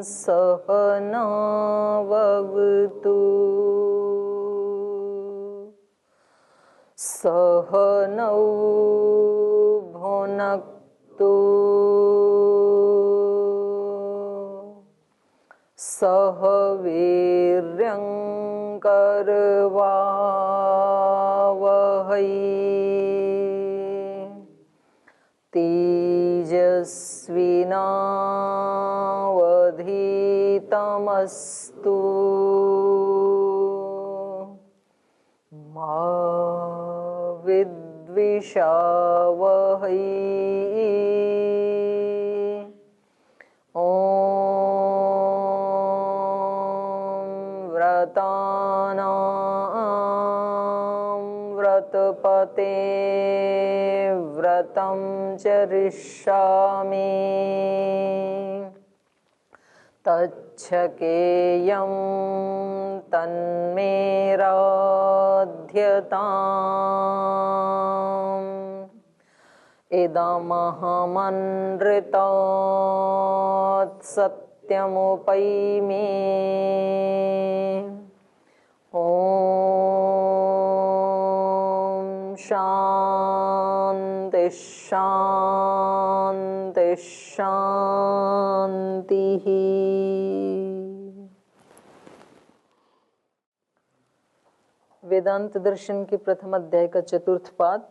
सहनाववतु सहनौ भुनक्तु सह वीर्यं करवावहै तेजस्विनावधीतमस्तु मा विद्विषावहै। व्रतानां व्रतपते व्रतं चरिष्यामि तच्छकेयं तन्मे राध्यताम् इदमहमनृतात् सत्यमुपैमि ॐ शान्ति शान्ति शान्तिः। वेदांत दर्शन के प्रथम अध्याय का चतुर्थ पाद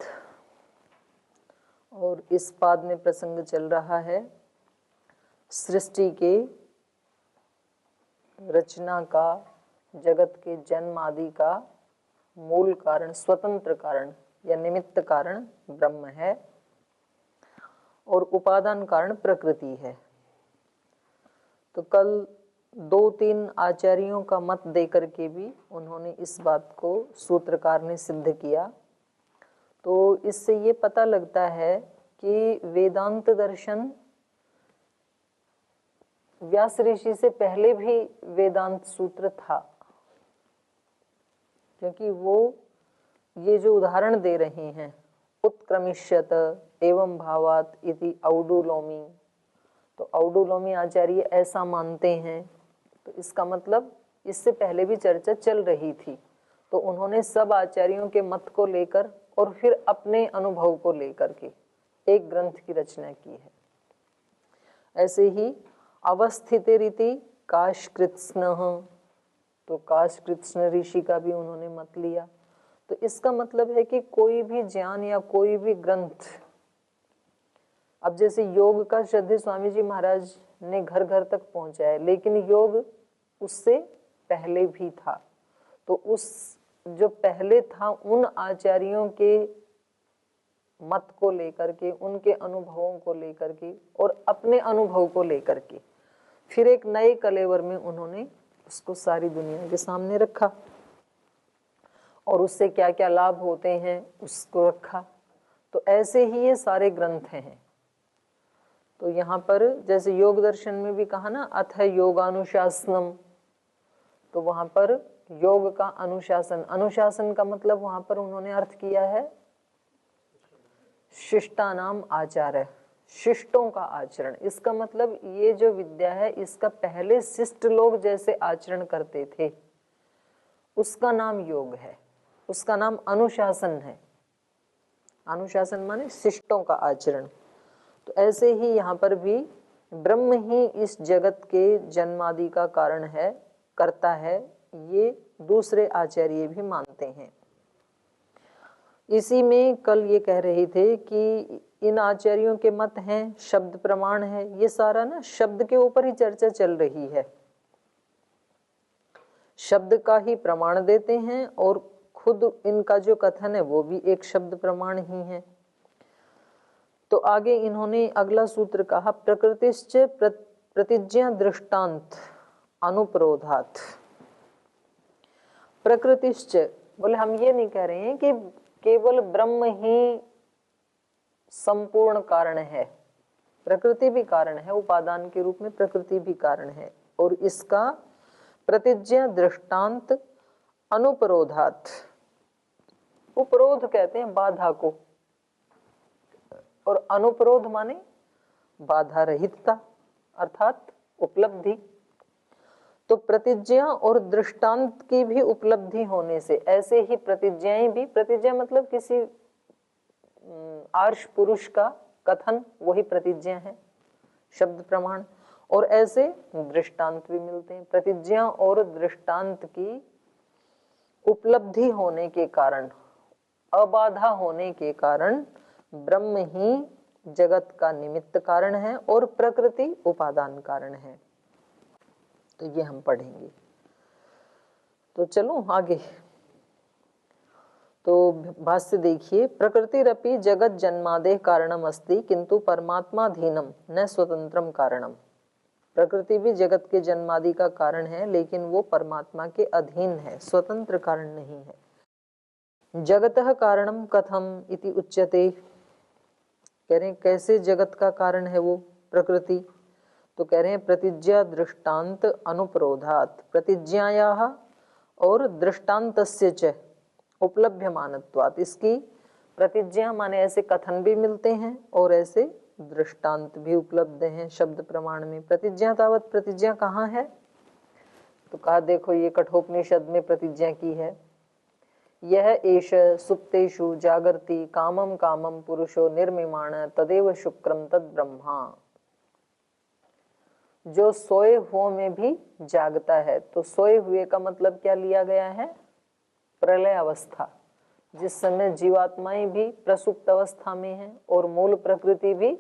और इस पाद में प्रसंग चल रहा है सृष्टि के रचना का, जगत के जन्म आदि का मूल कारण, स्वतंत्र कारण या निमित्त कारण ब्रह्म है और उपादान कारण प्रकृति है। तो कल 2-3 आचार्यों का मत देकर के भी उन्होंने इस बात को सूत्रकार ने सिद्ध किया। तो इससे ये पता लगता है कि वेदांत दर्शन व्यास ऋषि से पहले भी वेदांत सूत्र था, क्योंकि वो ये जो उदाहरण दे रहे हैं उत्क्रमिष्यत एवं भावात इति औडुलोमी, तो औडुलोमी आचार्य ऐसा मानते हैं, तो इसका मतलब इससे पहले भी चर्चा चल रही थी। तो उन्होंने सब आचार्यों के मत को लेकर और फिर अपने अनुभव को लेकर के एक ग्रंथ की रचना की है। ऐसे ही अवस्थित रीति काशकृत्स्न, तो काशकृत्स्न ऋषि का भी उन्होंने मत लिया। तो इसका मतलब है कि कोई भी ज्ञान या कोई भी ग्रंथ, अब जैसे योग का श्रद्धेय स्वामी जी महाराज ने घर घर तक पहुंचा है, लेकिन योग उससे पहले भी था। तो उस जो पहले था उन आचार्यों के मत को लेकर के, उनके अनुभवों को लेकर के और अपने अनुभव को लेकर के फिर एक नए कलेवर में उन्होंने उसको सारी दुनिया के सामने रखा और उससे क्या क्या लाभ होते हैं उसको रखा। तो ऐसे ही ये सारे ग्रंथ हैं। तो यहाँ पर जैसे योग दर्शन में भी कहा ना अथ योगानुशासनम, तो वहां पर योग का अनुशासन, अनुशासन का मतलब वहां पर उन्होंने अर्थ किया है शिष्टानाम आचार्य, शिष्टों का आचरण। इसका मतलब ये जो विद्या है इसका पहले शिष्ट लोग जैसे आचरण करते थे उसका नाम योग है, उसका नाम अनुशासन है। अनुशासन माने शिष्टों का आचरण। तो ऐसे ही यहाँ पर भी ब्रह्म ही इस जगत के जन्मादि का कारण है, करता है, ये दूसरे आचार्य भी मानते हैं। इसी में कल ये कह रहे थे कि इन आचार्यों के मत हैं, शब्द प्रमाण है, ये सारा ना शब्द के ऊपर ही चर्चा चल रही है। शब्द का ही प्रमाण देते हैं और खुद इनका जो कथन है वो भी एक शब्द प्रमाण ही है। तो आगे इन्होंने अगला सूत्र कहा प्रकृतिश्च प्रतिज्ञा दृष्टांत अनुप्रोधात। प्रकृतिश्च बोले हम ये नहीं कह रहे हैं कि केवल ब्रह्म ही संपूर्ण कारण है, प्रकृति भी कारण है, उपादान के रूप में प्रकृति भी कारण है। और इसका प्रतिज्ञा दृष्टांत अनुपरोधात, उपरोध कहते हैं बाधा को, और अनुपरोध माने बाधा रहितता अर्थात उपलब्धि, तो प्रतिज्ञा और दृष्टांत की भी उपलब्धि होने से ऐसे ही प्रतिज्ञाएं भी, प्रतिज्ञा मतलब किसी आर्ष पुरुष का कथन, वही प्रतिज्ञा है, शब्द प्रमाण, और ऐसे दृष्टांत भी मिलते हैं। प्रतिज्ञा और दृष्टांत की उपलब्धि होने के कारण, अबाधा होने के कारण ब्रह्म ही जगत का निमित्त कारण है और प्रकृति उपादान कारण है। तो ये हम पढ़ेंगे। तो चलो आगे। तो भाष्य देखिए, प्रकृतिरपि जगत जन्मादेह कारणम अस्ति किंतु परमात्माधीनम न स्वतंत्रम कारणम। प्रकृति भी जगत के जन्मादि का कारण है, लेकिन वो परमात्मा के अधीन है, स्वतंत्र कारण नहीं है। जगतः कारणम कथम इति उच्यते, कह रहे हैं कैसे जगत का कारण है वो प्रकृति, तो कह रहे हैं प्रतिज्ञा दृष्टांत अनुप्रोधात, प्रतिज्ञायाः और दृष्टान्तस्य च उपलभ्यमानत्वात्। इसकी प्रतिज्ञा माने ऐसे कथन भी मिलते हैं और ऐसे दृष्टांत भी उपलब्ध हैं शब्द प्रमाण में। प्रतिज्ञा तावत, प्रतिज्ञा कहाँ है, तो कहा देखो ये कठोपनिषद में प्रतिज्ञा की है, यह एष सुप्तेषु जागर्ति कामम कामम पुरुषो निर्मिमाण तदेव शुक्रम तद ब्रह्मा। जो सोए हुओं में भी जागता है, तो सोए हुए का मतलब क्या लिया गया है, प्रलय अवस्था, जिस समय जीवात्माएं भी प्रसुप्त अवस्था में है और मूल प्रकृति भी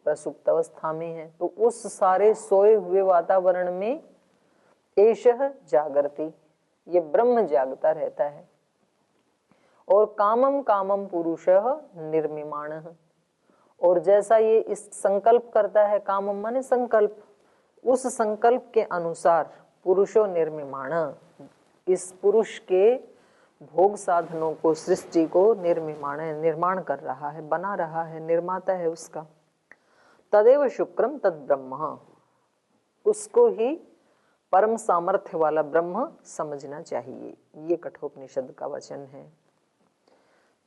प्रसुप्त अवस्था में है। तो उस सारे सोए हुए वातावरण में एषः जागृति, ये ब्रह्म जागता रहता है। और कामम कामम पुरुषः निर्मिमाण, और जैसा ये इस संकल्प करता है, कामम माने संकल्प, उस संकल्प के अनुसार पुरुषो निर्मिमाण, इस पुरुष के भोग साधनों को, सृष्टि को निर्मिमाण, निर्माण कर रहा है, बना रहा है, निर्माता है उसका। तदेव शुक्रम तद ब्रह्म, उसको ही परम सामर्थ्य वाला ब्रह्म समझना चाहिए। ये कठोपनिषद का वचन है।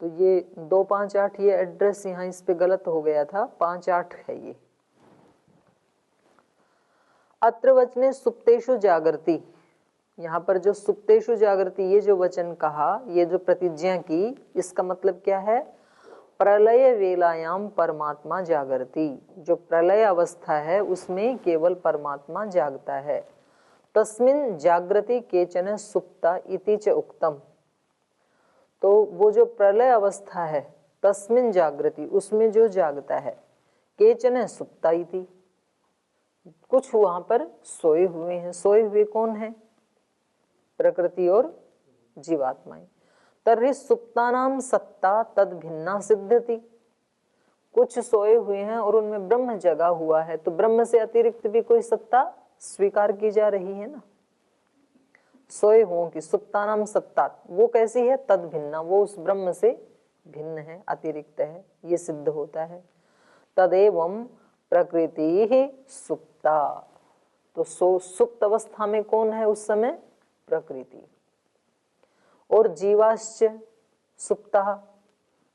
तो ये 258 ये एड्रेस यहाँ इस पे गलत हो गया था, 58 है ये। अत्र वचने सुप्तेषु जागृति, यहाँ पर जो सुप्तेषु जागृति ये जो वचन कहा, ये जो प्रतिज्ञा की, इसका मतलब क्या है, प्रलय वेलायाम परमात्मा जागृति, जो प्रलय अवस्था है उसमें केवल परमात्मा जागता है। तस्मिन् जागृति केचन सुप्ता इति च उक्तम, तो वो जो प्रलय अवस्था है, तस्मिन् जागृति, उसमें जो जागता है, केचन सुप्ता इति, कुछ वहां पर सोए हुए हैं। सोए हुए कौन है, प्रकृति और जीवात्माएं। तर्हि सुप्तानाम सत्ता तद भिन्ना सिद्धति, कुछ सोए हुए हैं और उनमें ब्रह्म जगा हुआ है, तो ब्रह्म से अतिरिक्त भी कोई सत्ता स्वीकार की जा रही है ना। सोए हुओं की सुप्तानाम सत्ता, वो कैसी है, तद भिन्ना, वो उस ब्रह्म से भिन्न है, अतिरिक्त है, ये सिद्ध होता है। तदेवं प्रकृति ही सुप्ता, तो सुप्त अवस्था में कौन है उस समय, प्रकृति। और जीवाश्च सुप्ता,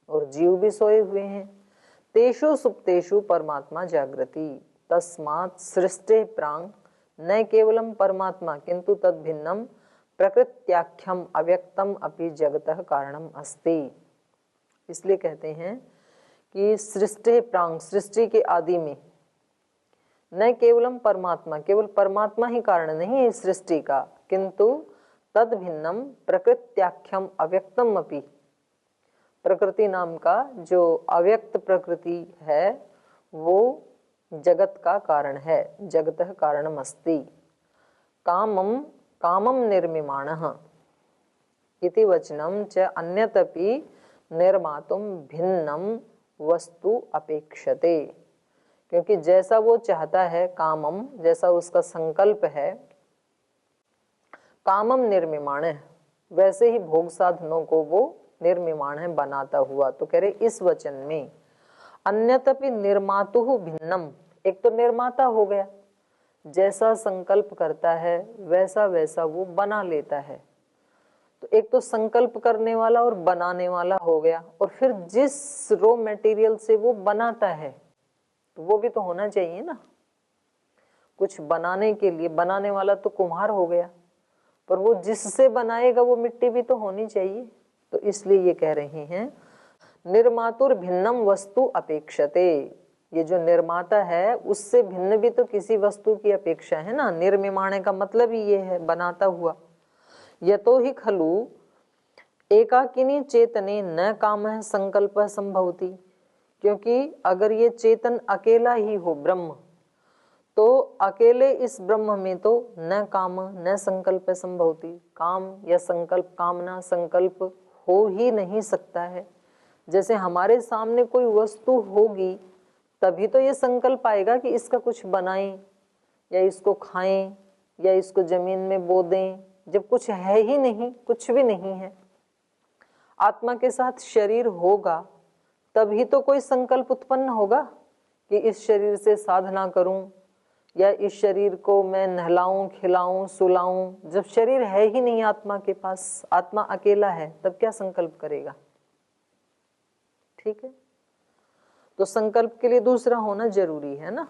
और जीव भी सोए हुए हैं। तेषु सुप्तेषु परमात्मा जागृति, तस्मात् सृष्टे प्रांग न केवलम परमात्मा किंतु तद भिन्नम प्रकृत्याख्यम अव्यक्तम अपि जगतः कारणम अस्ति। इसलिए कहते हैं कि सृष्टि प्रांग, सृष्टि के आदि में, न केवलम परमात्मा, केवल परमात्मा ही कारण नहीं है सृष्टि का, किंतु तद भिन्नम प्रकृत्याख्यम अव्यक्तम अपि, प्रकृति नाम का जो अव्यक्त प्रकृति है वो जगत का कारण है, जगतः कारणम अस्ति। कामम कामम निर्मिमाणः इति वचनम च अन्यतपि निर्मातुम भिन्नम वस्तु अपेक्षते, क्योंकि जैसा वो चाहता है, कामम जैसा उसका संकल्प है, कामम निर्मिमाण है, वैसे ही भोग साधनों को वो निर्मिमाण है, बनाता हुआ। तो कह रहे इस वचन में अन्यतपि निर्मातुः भिन्नम, एक तो निर्माता हो गया, जैसा संकल्प करता है वैसा वैसा वो बना लेता है, तो एक तो संकल्प करने वाला और बनाने वाला हो गया, और फिर जिस रॉ मटेरियल से वो बनाता है तो वो भी तो होना चाहिए ना। कुछ बनाने के लिए, बनाने वाला तो कुम्हार हो गया, पर वो जिससे बनाएगा वो मिट्टी भी तो होनी चाहिए। तो इसलिए ये कह रहे हैं निर्मातुर भिन्नम वस्तु अपेक्षते, ये जो निर्माता है उससे भिन्न भी तो किसी वस्तु की अपेक्षा है ना। निर्मिमाण का मतलब ही ये है बनाता हुआ। यतो ही खलु एकाकिनी चेतने न कामः संकल्प संभवति, क्योंकि अगर ये चेतन अकेला ही हो ब्रह्म, तो अकेले इस ब्रह्म में तो न काम न संकल्प संभवति, काम या संकल्प, कामना संकल्प हो ही नहीं सकता है। जैसे हमारे सामने कोई वस्तु होगी तभी तो ये संकल्प आएगा कि इसका कुछ बनाएं या इसको खाएं या इसको जमीन में बो दें, जब कुछ है ही नहीं, कुछ भी नहीं है। आत्मा के साथ शरीर होगा तभी तो कोई संकल्प उत्पन्न होगा कि इस शरीर से साधना करूं या इस शरीर को मैं नहलाऊं, खिलाऊं, सुलाऊं। जब शरीर है ही नहीं आत्मा के पास, आत्मा अकेला है, तब क्या संकल्प करेगा? ठीक है, तो संकल्प के लिए दूसरा होना जरूरी है ना।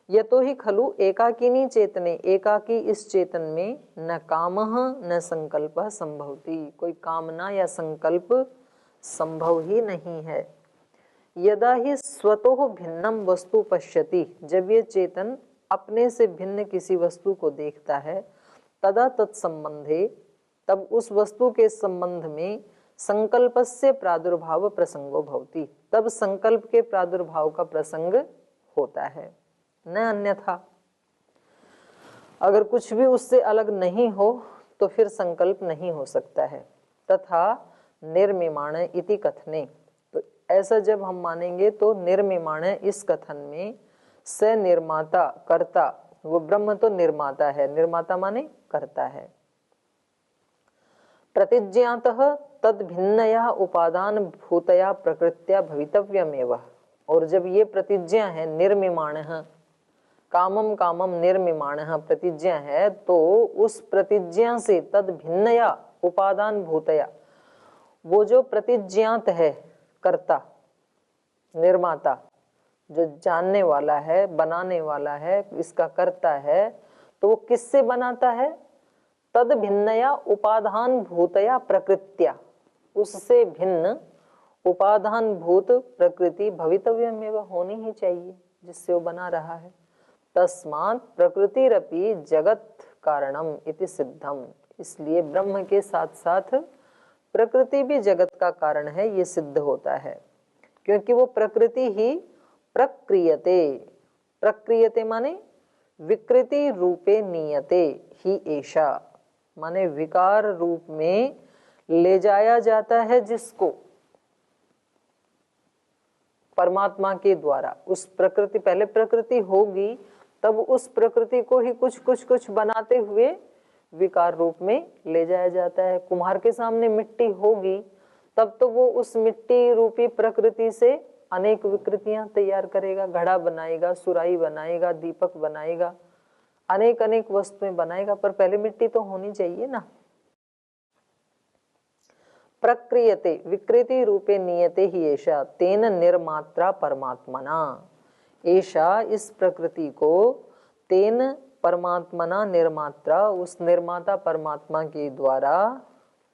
यतो ही खलु एकाकिनी चेतने, एकाकी इस चेतन में न कामः न संकल्प संभवति, कोई कामना या संकल्प संभव ही नहीं है। यदा ही स्वतः भिन्नम वस्तु पश्यति, जब ये चेतन अपने से भिन्न किसी वस्तु को देखता है, तदा तत्संबंधे, तब उस वस्तु के संबंध में संकल्पस्य प्रादुर्भाव प्रसंगो भवति, तब संकल्प के प्रादुर्भाव का प्रसंग होता है, न अन्यथा। अगर कुछ भी उससे अलग नहीं हो तो फिर संकल्प नहीं हो सकता है। तथा निर्मिमाण इति कथने, तो ऐसा जब हम मानेंगे तो निर्मिमाण इस कथन में स निर्माता कर्ता, वो ब्रह्म तो निर्माता है, निर्माता माने करता है। प्रतिज्ञातः तद भिन्नया उपादान भूतया प्रकृत्या भवितव्यमेव, और जब ये प्रतिज्ञा है निर्मिमाण, कामम कामम निर्मिमाण प्रतिज्ञा है, तो उस प्रतिज्ञा से तद भिन्नया उपादान भूतया, वो जो प्रतिज्ञात है कर्ता निर्माता, जो जानने वाला है, बनाने वाला है, इसका करता है, तो वो किससे बनाता है? तद भिन्नया उपादान भूतया प्रकृत्या, उससे भिन्न उपादान भूत प्रकृति भवितव्यमेव, होनी ही चाहिए जिससे वो बना रहा है। तस्मात् प्रकृतिरपि जगत कारणम इति सिद्धम, इसलिए ब्रह्म के साथ साथ प्रकृति भी जगत का कारण है, ये सिद्ध होता है। क्योंकि वो प्रकृति ही प्रक्रियते, प्रक्रियते माने विकृति रूपे नियते ही एषा, माने विकार रूप में ले जाया जाता है जिसको परमात्मा के द्वारा। उस प्रकृति, पहले प्रकृति होगी तब उस प्रकृति को ही कुछ कुछ कुछ बनाते हुए विकार रूप में ले जाया जाता है। कुम्हार के सामने मिट्टी होगी तब तो वो उस मिट्टी रूपी प्रकृति से अनेक विकृतियां तैयार करेगा, घड़ा बनाएगा, सुराही बनाएगा, दीपक बनाएगा, अनेक अनेक वस्तुएं बनाएगा, पर पहले मिट्टी तो होनी चाहिए ना। प्रक्रियते विकृति रूपे नियते ही एषा तेन निर्मात्रा परमात्मना, एषा इस प्रकृति को तेन परमात्मना निर्मात्रा, उस निर्माता परमात्मा के द्वारा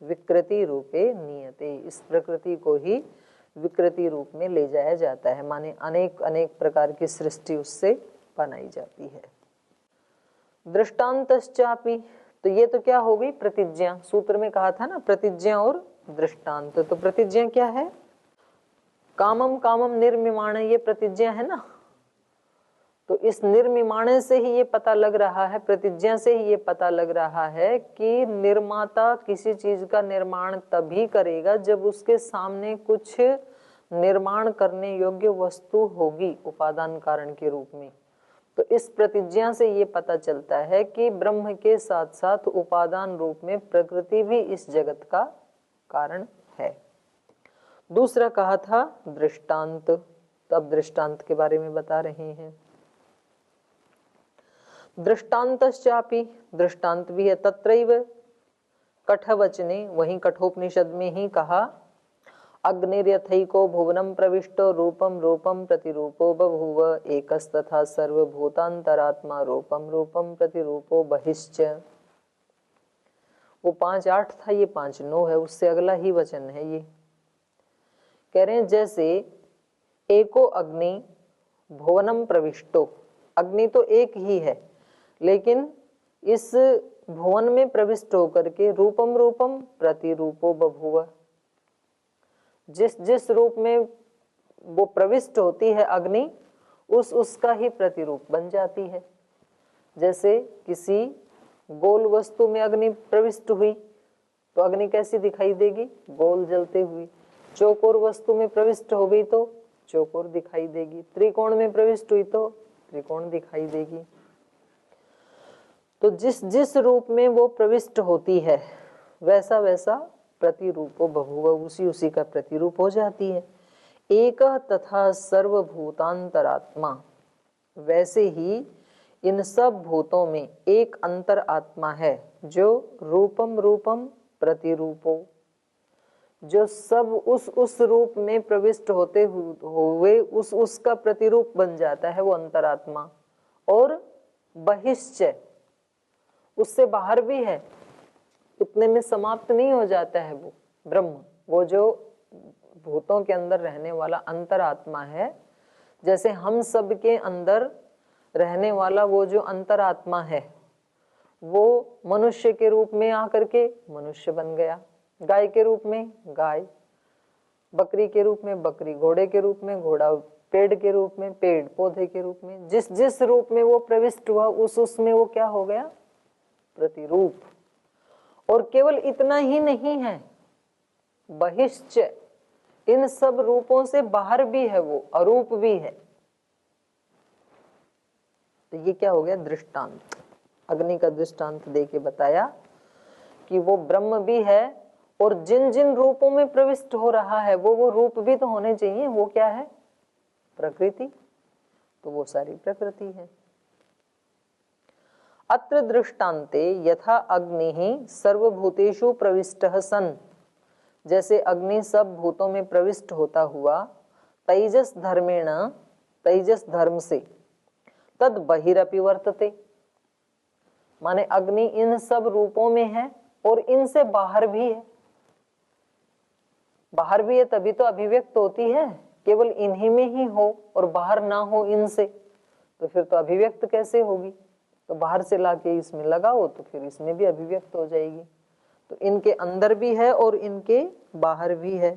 विकृति रूपे नियते, इस प्रकृति को ही विकृति रूप में ले जाया जाता है, माने अनेक अनेक प्रकार की सृष्टि उससे बनाई जाती है। दृष्टांतश्चापि, तो ये तो क्या हो गई? प्रतिज्ञा। सूत्र में कहा था ना प्रतिज्ञा और दृष्टांत, तो प्रतिज्ञा क्या है? कामम कामम निर्मिमाण, ये प्रतिज्ञा है ना। तो इस निर्मिमाण से ही ये पता लग रहा है, प्रतिज्ञा से ही ये पता लग रहा है कि निर्माता किसी चीज का निर्माण तभी करेगा जब उसके सामने कुछ निर्माण करने योग्य वस्तु होगी उपादान कारण के रूप में। तो इस प्रतिज्ञा से ये पता चलता है कि ब्रह्म के साथ साथ उपादान रूप में प्रकृति भी इस जगत का कारण है। दूसरा कहा था दृष्टांत, तब दृष्टांत के बारे में बता रहे हैं। दृष्टांतश्चापि, दृष्टांत भी है। तत्रैव कठवचने, वहीं कठोपनिषद में ही कहा अग्निर्यथैको भुवनं प्रविष्टो रूपम रूपम प्रतिरूपो बभूव एकस्तथा सर्वभूतांतरात्मा रूपम रूपम प्रतिरूपो बहिश्च। वो 5:8 था, ये 5:9 है, उससे अगला ही वचन है। ये कह रहे हैं जैसे एको अग्नि भुवनम प्रविष्टो, अग्नि तो एक ही है लेकिन इस भुवन में प्रविष्ट होकर के रूपम रूपम प्रतिरूपो बभूव, जिस जिस रूप में वो प्रविष्ट होती है अग्नि उसका ही प्रतिरूप बन जाती है। जैसे किसी गोल वस्तु में अग्नि प्रविष्ट हुई तो अग्नि कैसी दिखाई देगी? गोल जलते हुई। चौकोर वस्तु में प्रविष्ट हो गई तो चौकोर दिखाई देगी। त्रिकोण में प्रविष्ट हुई तो त्रिकोण दिखाई देगी। तो जिस जिस रूप में वो प्रविष्ट होती है वैसा वैसा प्रतिरूपो बभूव, उसी उसी का प्रतिरूप हो जाती है। एक तथा सर्वभूतांतरात्मा, वैसे ही इन सब भूतों में एक अंतर आत्मा है जो रूपम रूपम प्रतिरूपो, जो सब उस रूप में प्रविष्ट होते हुए उसका प्रतिरूप बन जाता है वो अंतरात्मा। और बहिश्च, उससे बाहर भी है, उतने में समाप्त नहीं हो जाता है वो ब्रह्म, वो जो भूतों के अंदर रहने वाला अंतरात्मा है। जैसे हम सब के अंदर रहने वाला वो जो अंतरात्मा है वो मनुष्य के रूप में आकर के मनुष्य बन गया, गाय के रूप में गाय, बकरी के रूप में बकरी, घोड़े के रूप में घोड़ा, पेड़ के रूप में पेड़, पौधे के रूप में, जिस जिस रूप में वो प्रविष्ट हुआ उसमें वो क्या हो गया? प्रतिरूप। और केवल इतना ही नहीं है, बहिश्च, इन सब रूपों से बाहर भी है, वो अरूप भी है। तो ये क्या हो गया? दृष्टांत, अग्नि का दृष्टांत देके बताया कि वो ब्रह्म भी है और जिन जिन रूपों में प्रविष्ट हो रहा है वो रूप भी तो होने चाहिए। वो क्या है? प्रकृति। तो वो सारी प्रकृति है। अत्र दृष्टान्ते यथा अग्नि सर्वभूतेषु प्रविष्टः सन्, जैसे अग्नि सब भूतों में प्रविष्ट होता हुआ तैजस धर्मेण, तैजस धर्म से, तद बहिरपि वर्तते, माने अग्नि इन सब रूपों में है और इनसे बाहर भी है। बाहर भी है तभी तो अभिव्यक्त होती है। केवल इन्हीं में ही हो और बाहर ना हो इनसे, तो फिर तो अभिव्यक्त कैसे होगी? तो बाहर से लाके इसमें लगाओ तो फिर इसमें भी अभिव्यक्त हो जाएगी। तो इनके अंदर भी है और इनके बाहर भी है।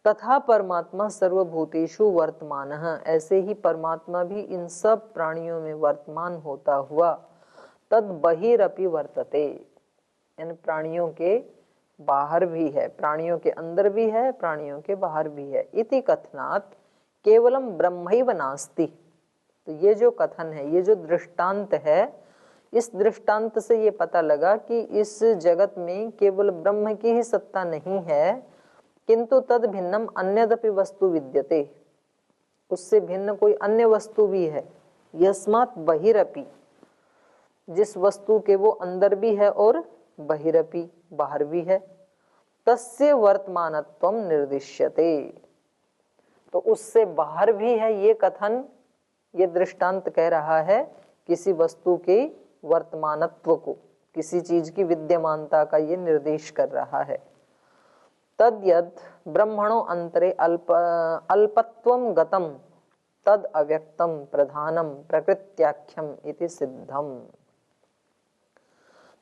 तथा परमात्मा सर्वभूतेषु वर्तमान, ऐसे ही परमात्मा भी इन सब प्राणियों में वर्तमान होता हुआ तद बहिरपि वर्तते, इन प्राणियों के बाहर भी है, प्राणियों के अंदर भी है, प्राणियों के बाहर भी है। इति कथनात् केवलम ब्रह्मैव नास्ति। तो ये जो कथन है, ये जो दृष्टांत है, इस दृष्टांत से ये पता लगा कि इस जगत में केवल ब्रह्म की ही सत्ता नहीं है, किंतु तद भिन्नम अन्यदपि वस्तु विद्यते, उससे भिन्न कोई अन्य वस्तु भी है। यस्मात् बहिरपि, जिस वस्तु के वो अंदर भी है और बहिरपि बाहर भी है, तस्य वर्तमानत्वम निर्दिश्यते। तो उससे बाहर भी है, ये कथन, ये दृष्टांत कह रहा है किसी वस्तु के वर्तमानत्व को, किसी चीज की विद्यमानता का ये निर्देश कर रहा है। तद्यद ब्रह्मणो अंतरे अल्पत्वं गतम तद अव्यक्तम प्रधानम प्रकृत्याख्यम इति सिद्धम।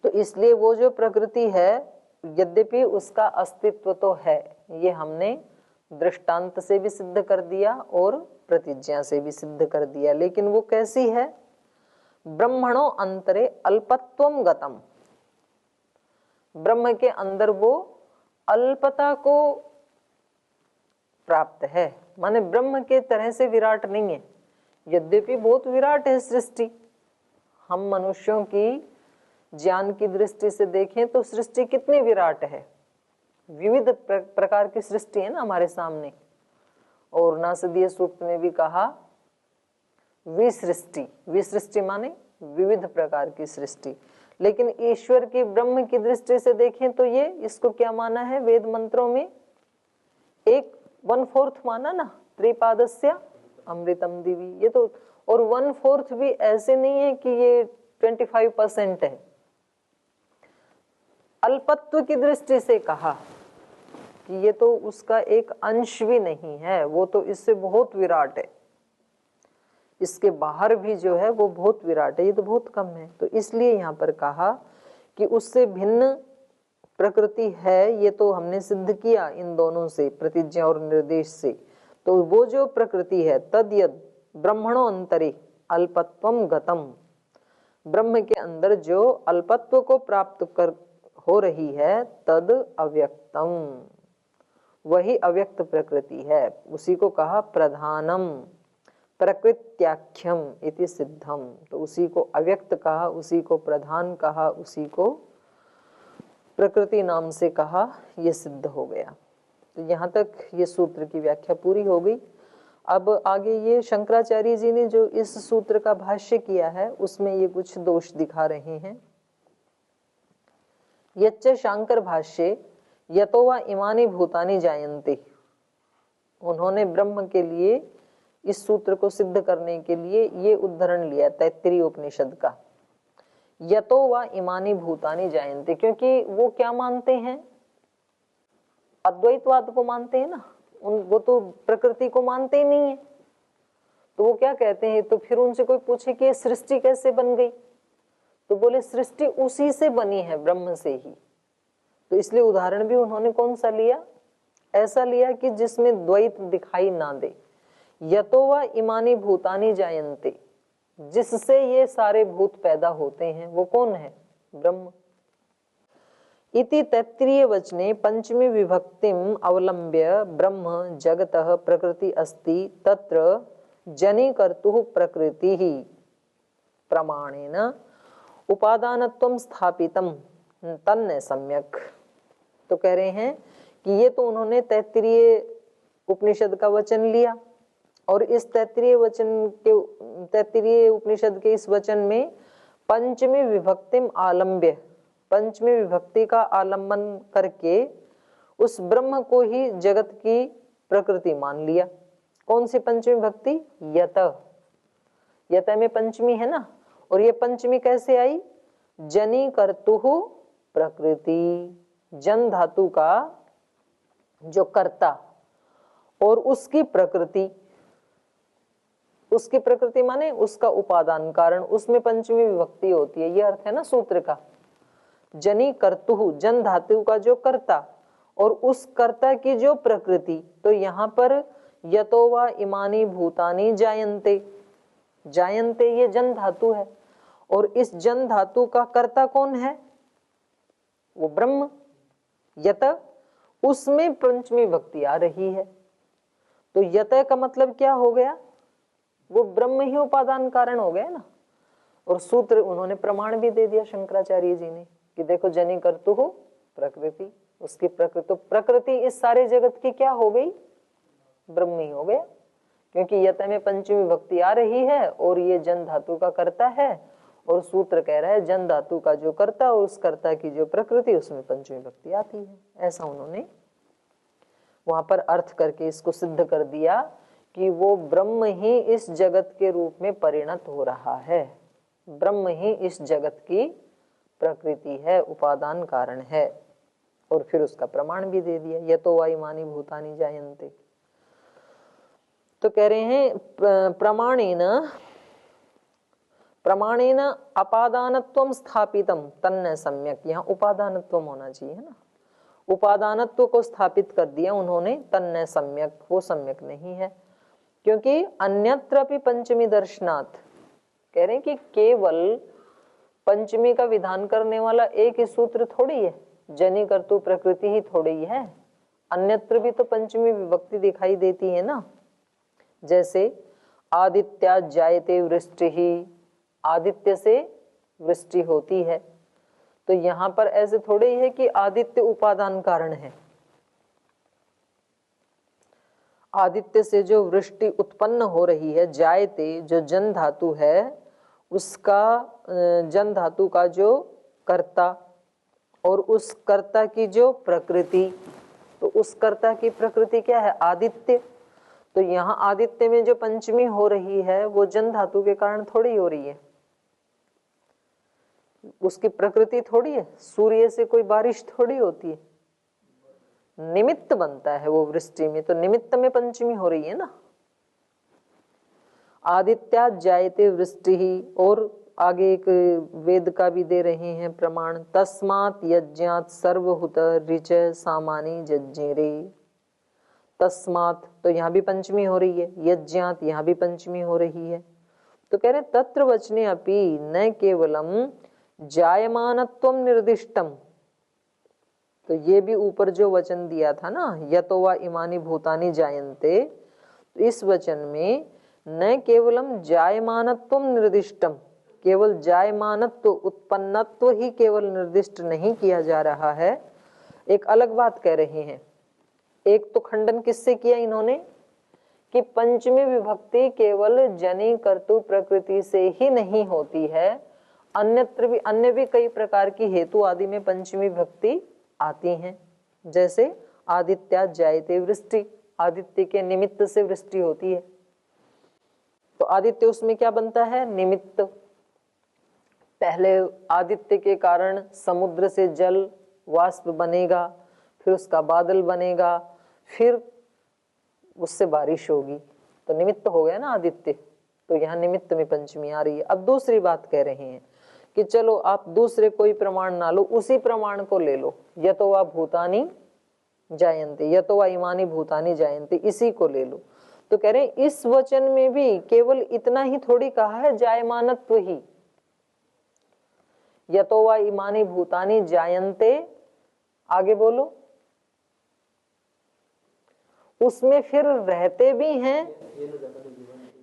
तो इसलिए वो जो प्रकृति है, यद्यपि उसका अस्तित्व तो है, ये हमने दृष्टांत से भी सिद्ध कर दिया और प्रतिज्ञा से भी सिद्ध कर दिया, लेकिन वो कैसी है? ब्रह्मणो अंतरे अल्पत्वम गतम, ब्रह्म के अंदर वो अल्पता को प्राप्त है, माने ब्रह्म के तरह से विराट नहीं है। यद्यपि बहुत विराट है सृष्टि, हम मनुष्यों की ज्ञान की दृष्टि से देखें तो सृष्टि कितनी विराट है, विविध प्रकार की सृष्टि है ना हमारे सामने। और नासदीय सूक्त में भी कहा विसृष्टि, विसृष्टि माने विविध प्रकार की सृष्टि। लेकिन ईश्वर की, ब्रह्म की दृष्टि से देखें तो ये, इसको क्या माना है वेद मंत्रों में? एक 1/4 माना ना, त्रिपादस्य अमृतम दिवी, ये तो, और 1/4 भी ऐसे नहीं है कि ये 25% है। अल्पत्व की दृष्टि से कहा कि ये तो उसका एक अंश भी नहीं है, वो तो इससे बहुत विराट है, इसके बाहर भी जो है वो बहुत विराट है, ये तो बहुत कम है। तो इसलिए यहाँ पर कहा कि उससे भिन्न प्रकृति है, ये तो हमने सिद्ध किया इन दोनों से, प्रतिज्ञा और निर्देश से। तो वो जो प्रकृति है, तद यद ब्रह्मणो अंतरे अल्पत्वम गतम, ब्रह्म के अंदर जो अल्पत्व को प्राप्त कर हो रही है, तद अव्यक्तम, वही अव्यक्त प्रकृति है, उसी को कहा प्रधानम प्रकृत्याख्यम इति सिद्धम। तो उसी को अव्यक्त कहा, उसी को प्रधान कहा, उसी को प्रकृति नाम से कहा, ये सिद्ध हो गया। तो यहाँ तक ये सूत्र की व्याख्या पूरी हो गई। अब आगे ये शंकराचार्य जी ने जो इस सूत्र का भाष्य किया है, उसमें ये कुछ दोष दिखा रहे हैं। यच्च शांकर भाष्ये यतो वा इमानि भूतानि जायन्ते, उन्होंने ब्रह्म के लिए इस सूत्र को सिद्ध करने के लिए ये उद्धरण लिया तैत्तिरीय उपनिषद का, यतो वा इमानि भूतानि जायन्ते, क्योंकि वो क्या मानते हैं, अद्वैतवाद को मानते हैं ना, वो तो प्रकृति को मानते ही नहीं है। तो वो क्या कहते हैं, तो फिर उनसे कोई पूछे कि सृष्टि कैसे बन गई, तो बोले सृष्टि उसी से बनी है, ब्रह्म से ही। तो इसलिए उदाहरण भी उन्होंने कौन सा लिया, ऐसा लिया कि जिसमें द्वैत दिखाई ना दे। यतो वा इमानि भूतानि जायन्ते, जिससे ये सारे भूत पैदा होते हैं, वो कौन है, ब्रह्म। इति तैत्तिरीय वचने पंचमी विभक्तिम अवलंब्य ब्रह्म जगतः प्रकृति अस्ति तत्र जनीकर्तुः प्रकृति ही प्रमाणेन उपादानत्वं स्थापितम तन्न सम्यक। तो कह रहे हैं कि ये तो उन्होंने तैत्तिरीय उपनिषद का वचन लिया, और इस तैत्तिरीय उपनिषद के इस वचन में पंचमी विभक्तिम आलम्ब्य, पंचमी विभक्ति का आलंबन करके उस ब्रह्म को ही जगत की प्रकृति मान लिया। कौन सी पंचमी विभक्ति, यत, यत में पंचमी है ना, और ये पंचमी कैसे आई, जनी कर्तुः प्रकृति, जन धातु का जो कर्ता और उसकी प्रकृति, उसकी प्रकृति माने उसका उपादान कारण, उसमें पंचमी विभक्ति होती है, ये अर्थ है ना सूत्र का। जनी कर्तुः, जन धातु का जो कर्ता और उस कर्ता की जो प्रकृति, तो यहाँ पर यतो वा इमानि भूतानि जायन्ते, जायन्ते ये जन धातु है, और इस जन धातु का कर्ता कौन है, वो ब्रह्म। यत, उसमें पंचमी विभक्ति आ रही है, तो यत का मतलब क्या हो गया, वो ब्रह्म ही उपादान कारण हो गया ना। और सूत्र उन्होंने प्रमाण भी दे दिया शंकराचार्य जी ने कि देखो जनी कर्तुः प्रकृति, उसकी प्रकृति, तो प्रकृति इस सारे जगत की क्या हो गई, ब्रह्म ही हो गया, क्योंकि यत में पंचमी विभक्ति आ रही है और ये जन धातु का कर्ता है, और सूत्र कह रहा है जन धातु का जो कर्ता और उस कर्ता की जो प्रकृति, उसमें पंचमी विभक्ति आती है। ऐसा उन्होंने वहां पर अर्थ करके इसको सिद्ध कर दिया कि वो ब्रह्म ही इस जगत के रूप में परिणत हो रहा है, ब्रह्म ही इस जगत की प्रकृति है, उपादान कारण है। और फिर उसका प्रमाण भी दे दिया, यतो वा इमानि भूतानि जायन्ते। तो कह रहे हैं प्रमाणेन अपादानत्वं स्थापितम तन्न सम्यक, यहाँ उपादानत्व होना चाहिए ना, उपादानत्व को स्थापित कर दिया उन्होंने, तन्न सम्यक, वो सम्यक नहीं है, क्योंकि अन्यत्रपि पंचमी दर्शनात्, कह रहे हैं कि केवल पंचमी का विधान करने वाला एक ही सूत्र थोड़ी है, जनी कर्तु प्रकृति ही थोड़ी ही है, अन्यत्र भी तो पंचमी विभक्ति दिखाई देती है ना। जैसे आदित्या जायते वृष्टि ही, आदित्य से वृष्टि होती है, तो यहाँ पर ऐसे थोड़े ही है कि आदित्य उपादान कारण है, आदित्य से जो वृष्टि उत्पन्न हो रही है, जायते जो जन धातु है, उसका जन धातु का जो कर्ता और उस कर्ता की जो प्रकृति, तो उस कर्ता की प्रकृति क्या है? आदित्य। तो यहाँ आदित्य में जो पंचमी हो रही है वो जन धातु के कारण थोड़ी हो रही है, उसकी प्रकृति थोड़ी है। सूर्य से कोई बारिश थोड़ी होती है, निमित्त बनता है वो वृष्टि में, तो निमित्त में पंचमी हो रही है ना। आदित्या जायते वृष्टि ही, और आगे एक वेद का भी दे रहे हैं प्रमाण, तस्मात् यज्ञात् सर्वहुत ऋच सामानी जज्ञेरे। तस्मात् तो यहाँ भी पंचमी हो रही है, यज्ञात् यहाँ भी पंचमी हो रही है। तो कह रहे तत्र वचने अपि न केवलम जायमानत्वम निर्दिष्टम। तो ये भी ऊपर जो वचन दिया था ना, यतो वा इमानी भूतानि जायन्ते, तो इस वचन में न केवलम जायमानत्वम निर्दिष्टम, केवल जायमानत्व उत्पन्नत्व ही केवल निर्दिष्ट नहीं किया जा रहा है, एक अलग बात कह रहे हैं। एक तो खंडन किससे किया इन्होंने कि पंचमी विभक्ति केवल जनि कर्तु प्रकृति से ही नहीं होती है, अन्यत्र भी अन्य भी कई प्रकार की हेतु आदि में पंचमी विभक्ति आती हैं। जैसे आदित्या जायते वृष्टि, आदित्य के निमित्त से वृष्टि होती है, तो आदित्य उसमें क्या बनता है? निमित्त। पहले आदित्य के कारण समुद्र से जल वाष्प बनेगा, फिर उसका बादल बनेगा, फिर उससे बारिश होगी, तो निमित्त हो गया ना आदित्य। तो यहाँ निमित्त में पंचमी आ रही है। अब दूसरी बात कह रहे हैं कि चलो आप दूसरे कोई प्रमाण ना लो, उसी प्रमाण को ले लो, यतो वा भूतानि जायन्ते, यतो वा इमानि भूतानि जायन्ते, इसी को ले लो। तो कह रहे हैं इस वचन में भी केवल इतना ही थोड़ी कहा है जायमानत्व ही, यतो वा इमानि भूतानि जायन्ते, आगे बोलो, उसमें फिर रहते भी हैं,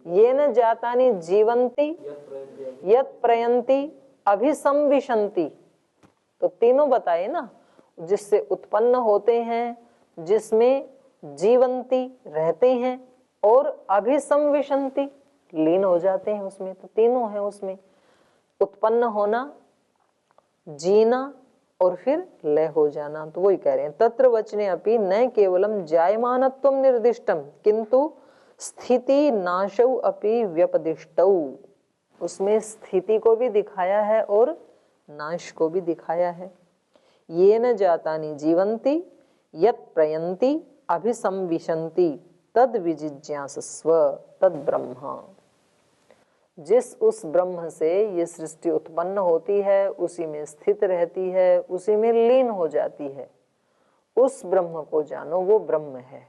ये न जातानि जीवंती यत प्रयंती अभिसंविशंति। तो तीनों बताए ना, जिससे उत्पन्न होते हैं, जिसमें जीवंती रहते हैं, और अभिसंविशंति लीन हो जाते हैं उसमें। तो तीनों है उसमें, उत्पन्न होना, जीना और फिर लय हो जाना। तो वही कह रहे हैं तत्र वचने अपि न केवलम जायमानत्वम निर्दिष्टम किंतु स्थिति नाशौ अपि व्यपदिष्टौ। उसमें स्थिति को भी दिखाया है और नाश को भी दिखाया है। ये न जातानि जीवंती यत प्रयंती अभिसंविशंति तद विजिज्ञासस्व तद ब्रह्म। जिस उस ब्रह्म से ये सृष्टि उत्पन्न होती है, उसी में स्थित रहती है, उसी में लीन हो जाती है, उस ब्रह्म को जानो, वो ब्रह्म है।